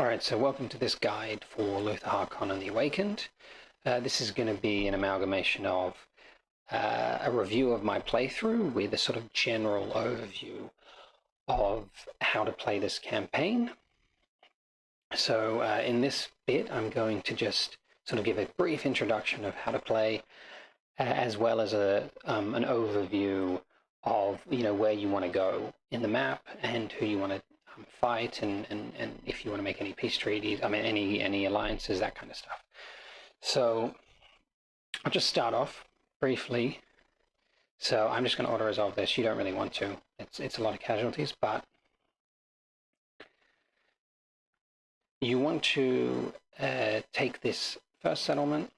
Alright, so welcome to this guide for Luthor Harkon and the Awakened. This is going to be an amalgamation of a review of my playthrough with a sort of general overview of how to play this campaign. So in this bit, I'm going to just sort of give a brief introduction of how to play, as well as an overview of where you want to go in the map and who you want to fight, and if you want to make any peace treaties, any alliances, that kind of stuff. So I'll just start off briefly. So I'm just going to auto-resolve this. You don't really want to. It's a lot of casualties, but you want to take this first settlement.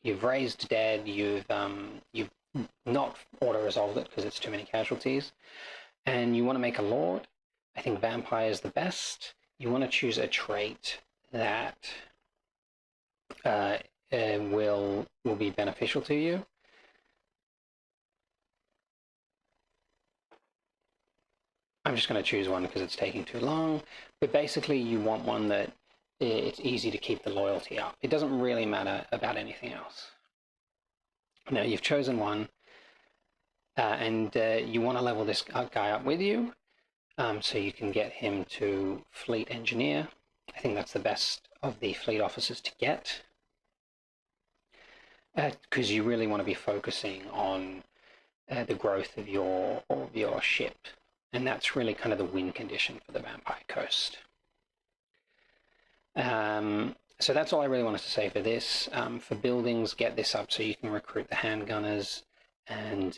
You've raised dead. You've not auto-resolved it because it's too many casualties, and you want to make a lord. I think vampire is the best. You want to choose a trait that will be beneficial to you. I'm just going to choose one because it's taking too long. But basically, you want one that it's easy to keep the loyalty up. It doesn't really matter about anything else. Now you've chosen one, and you want to level this guy up with you. So you can get him to fleet engineer. I think that's the best of the fleet officers to get, because you really want to be focusing on the growth of your ship, and that's really kind of the win condition for the Vampire Coast. So that's all I really wanted to say for this. For buildings, get this up so you can recruit the handgunners and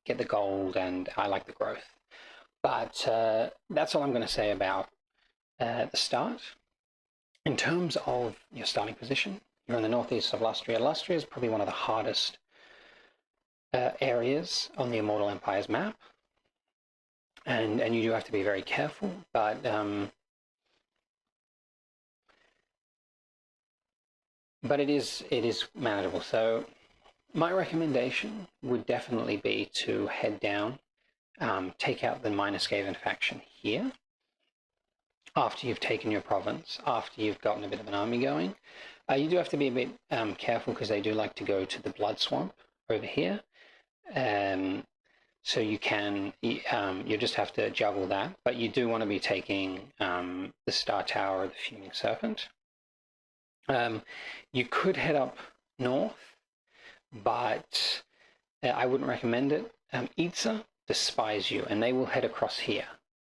get the gold, and I like the growth. But that's all I'm going to say about the start. In terms of your starting position, you're in the northeast of Lustria. Lustria is probably one of the hardest areas on the Immortal Empire's map, and you do have to be very careful. But it is manageable. So my recommendation would definitely be to head down. Take out the Minor Skaven faction here after you've taken your province, after you've gotten a bit of an army going. You do have to be a bit careful because they do like to go to the Blood Swamp over here. So you just have to juggle that, but you do want to be taking the Star Tower of the Fuming Serpent. You could head up north, but I wouldn't recommend it. Itza despise you, and they will head across here,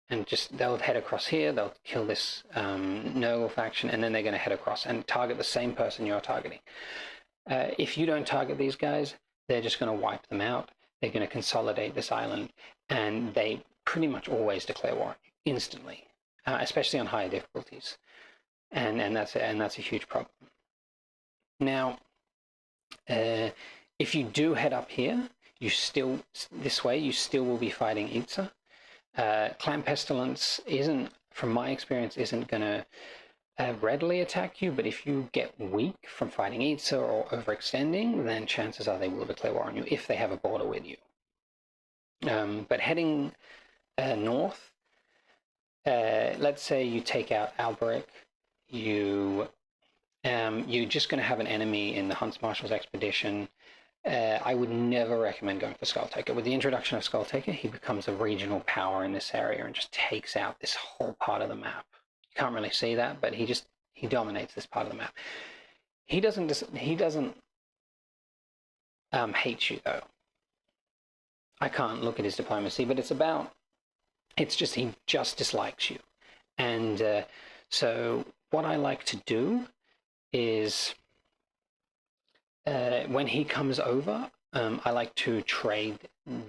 and they'll head across here, they'll kill this Nurgle faction, and then they're going to head across and target the same person you're targeting. If you don't target these guys, they're just going to wipe them out. They're going to consolidate this island, and they pretty much always declare war instantly, especially on higher difficulties, and that's a huge problem. Now, if you do head up here, you still will be fighting Itza. Clan Pestilence from my experience, isn't going to readily attack you, but if you get weak from fighting Itza or overextending, then chances are they will declare war on you if they have a border with you. But heading north, let's say you take out Alberic, you're just going to have an enemy in the Hunts Marshal's expedition. I would never recommend going for Skulltaker. With the introduction of Skulltaker, he becomes a regional power in this area and just takes out this whole part of the map. You can't really see that, but he dominates this part of the map. He doesn't hate you though. I can't look at his diplomacy, but he just dislikes you. And so what I like to do is, when he comes over, I like to trade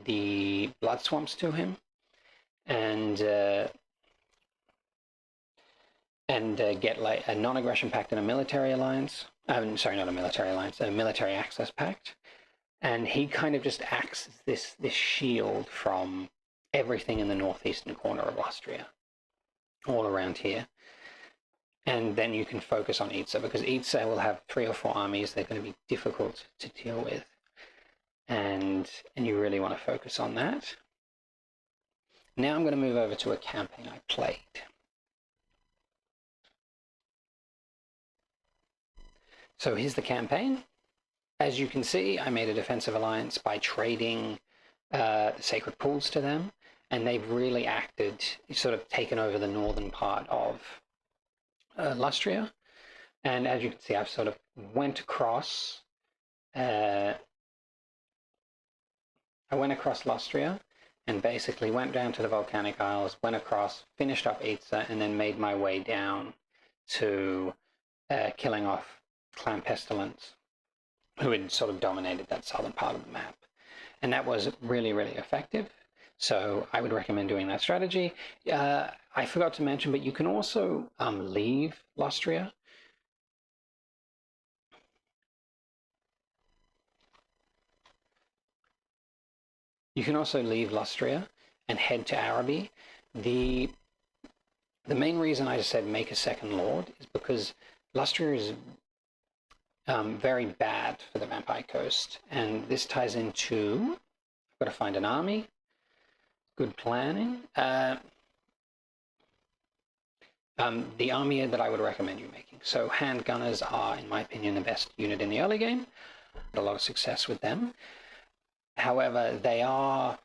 the Blood Swamps to him, and get like a non-aggression pact and a military alliance. Sorry, not a military alliance, a military access pact. And he kind of just acts as this shield from everything in the northeastern corner of Lustria, all around here. And then you can focus on Itza, because Itza will have 3 or 4 armies. They're going to be difficult to deal with, and you really want to focus on that. Now I'm going to move over to a campaign I played. So here's the campaign. As you can see, I made a defensive alliance by trading the sacred pools to them, and they've really acted, sort of taken over the northern part of Lustria. And as you can see, I've sort of went across. I went across Lustria and basically went down to the Volcanic Isles, went across, finished up Itza, and then made my way down to killing off Clan Pestilence, who had sort of dominated that southern part of the map. And that was really, really effective. So I would recommend doing that strategy. I forgot to mention, but you can also leave Lustria. You can also leave Lustria and head to Araby. The main reason I said make a second lord is because Lustria is very bad for the Vampire Coast, and this ties into, I've got to find an army, good planning. The army that I would recommend you making. So handgunners are, in my opinion, the best unit in the early game. Had a lot of success with them. However, they are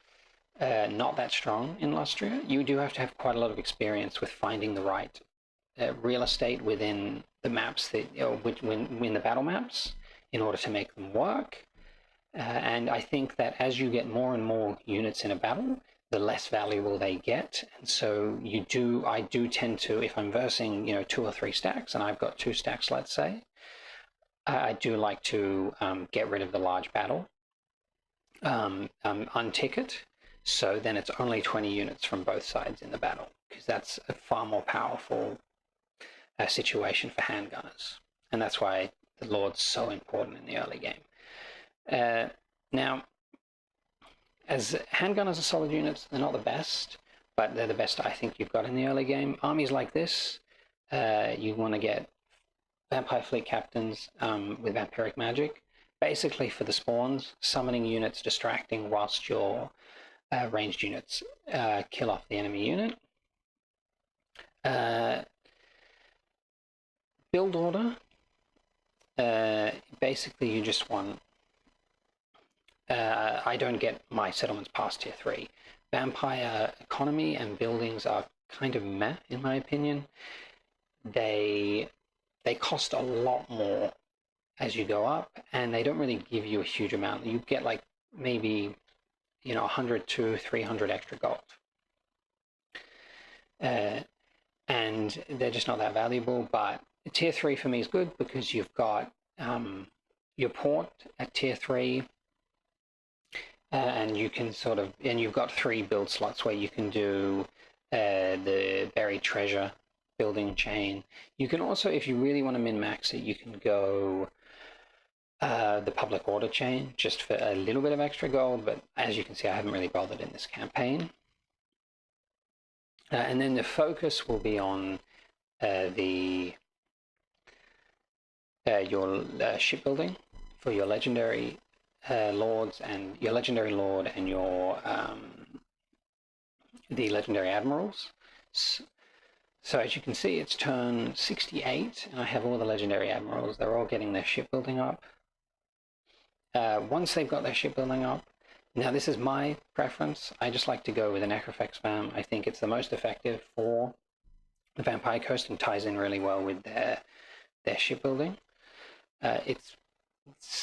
not that strong in Lustria. You do have to have quite a lot of experience with finding the right real estate within the maps that, within the battle maps, in order to make them work. And I think that as you get more and more units in a battle, the less valuable they get. And so I do tend to, if I'm versing, 2 or 3 stacks, and I've got 2 stacks, let's say, I do like to get rid of the large battle, untick it, so then it's only 20 units from both sides in the battle, because that's a far more powerful situation for handgunners. And that's why the Lord's so important in the early game. Now, as handgunners are solid units, they're not the best, but they're the best I think you've got in the early game. Armies like this, you want to get Vampire Fleet Captains with Vampiric Magic, basically for the spawns, summoning units, distracting whilst your ranged units kill off the enemy unit. Build order, basically you just want, I don't get my settlements past tier 3. Vampire economy and buildings are kind of meh, in my opinion. They cost a lot more as you go up, and they don't really give you a huge amount. You get like maybe 100 to 300 extra gold, and they're just not that valuable. But tier 3 for me is good because you've got your port at tier 3, and you can and you've got 3 build slots where you can do the buried treasure building chain. You can also, if you really want to min-max it, you can go the public order chain just for a little bit of extra gold, but as you can see, I haven't really bothered in this campaign. And then the focus will be on your shipbuilding for your legendary lords, and your legendary lord, and your the legendary admirals. So as you can see, it's turn 68, and I have all the legendary admirals. They're all getting their shipbuilding up. Once they've got their shipbuilding up, now this is my preference. I just like to go with an Necrofex spam. I think it's the most effective for the Vampire Coast and ties in really well with their shipbuilding. It's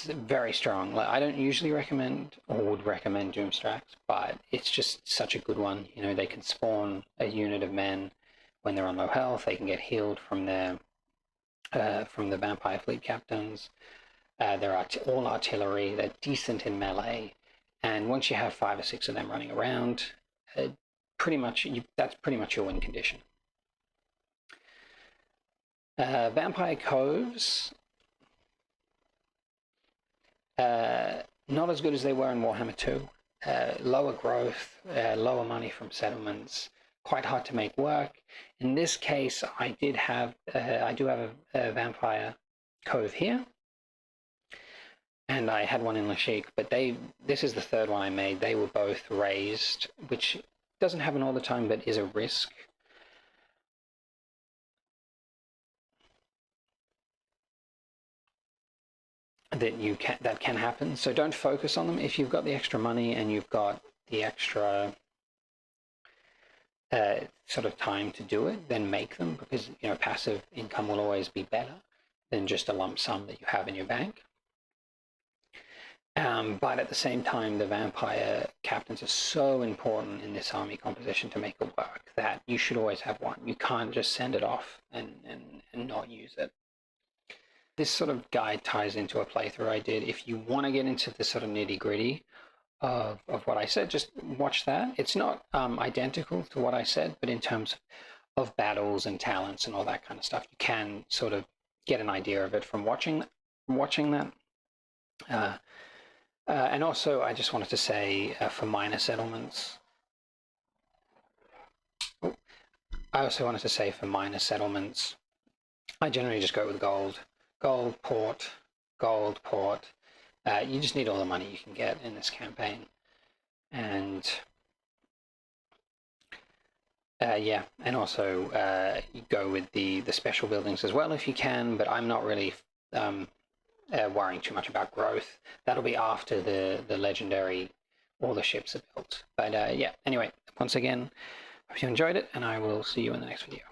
very strong. I don't usually recommend or would recommend Doomstracks, but it's just such a good one. They can spawn a unit of men when they're on low health. They can get healed from the Vampire Fleet Captains. They're all artillery. They're decent in melee, and once you have 5 or 6 of them running around, that's pretty much your win condition. Vampire Coves, not as good as they were in Warhammer 2. Lower growth, lower money from settlements, quite hard to make work. In this case, I do have a Vampire Cove here, and I had one in Lashik, but this is the 3rd one I made. They were both raised, which doesn't happen all the time, but is a risk. that can happen. So don't focus on them. If you've got the extra money and you've got the extra sort of time to do it, then make them, because passive income will always be better than just a lump sum that you have in your bank. But at the same time, the vampire captains are so important in this army composition to make it work that you should always have one. You can't just send it off and not use it. This sort of guide ties into a playthrough I did. If you want to get into the sort of nitty-gritty of what I said, just watch that. It's not identical to what I said, but in terms of battles and talents and all that kind of stuff, you can sort of get an idea of it from watching that. And also, I just wanted to say for minor settlements, I generally just go with gold, port. You just need all the money you can get in this campaign, and yeah, and also you go with the special buildings as well if you can. But I'm not really worrying too much about growth. That'll be after the legendary, all the ships are built. But yeah, anyway, once again, hope you enjoyed it, and I will see you in the next video.